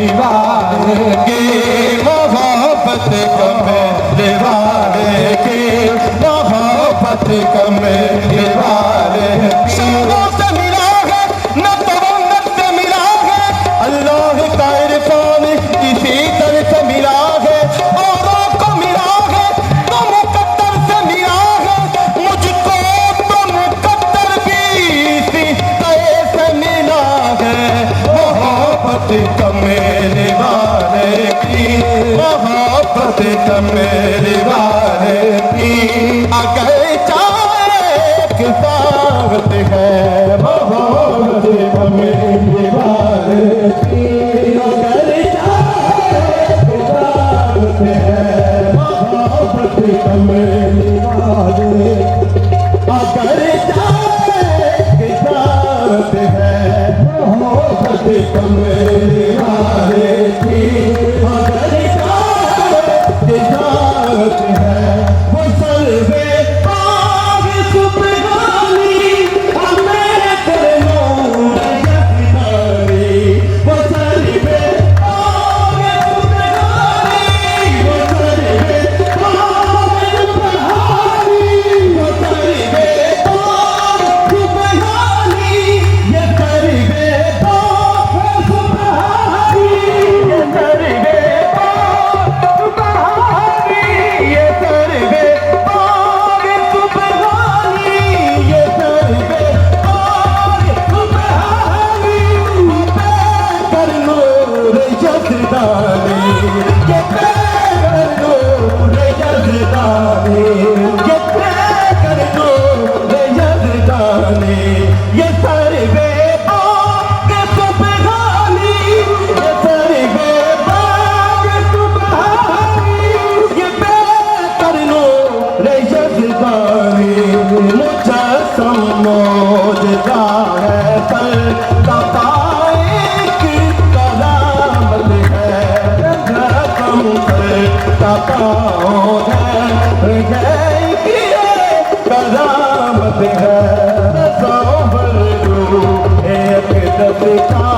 दीवाने की मोहब्बत का मेरे वाले की मोहब्बत का मेरे वाले शब्दों से मिला है न तवन्नत से मिला है अल्लाह का इरफान इसी दर से मिला है औरों को मिला है तो मुकद्दर से मिला है मुझको तो मुकद्दर भी इसी दर से मिला है मोहब्बत का मेरे वाले की मोहब्बत का मेरे वाले की अगर चाहे साथ है मोहब्बत का मेरे वाले की अगर चाहे साथ है मोहब्बत का मेरे वाले अगर चाहे साथ है मोहब्बत का मेरे वाले की अगर चाहे साथ है वो सर्वे आग सुबहानी हमें करनो रखनारी वो सर्वे आग सुबहानी वो सर्वे आग सुबहानी वो सर्वे आग सुबहानी ये सर्वे आग सुबहानी ये सर्वे आग सुबहानी ये सर्वे आग सुबहानी ये सर्वे आग सुबहानी कर नूर यज़दानी ये कर नूर यज़दानी ये कर नूर यज़दानी ये सर्वे आग सुबहानी ये सर्वे आग सुबहानी ये कर नूर यज़दानी मुजस्सम मौजूदा है पर तबाइक करामत है रकम पर तबाओ है करामत है रज़ो बरदू एक दस्ता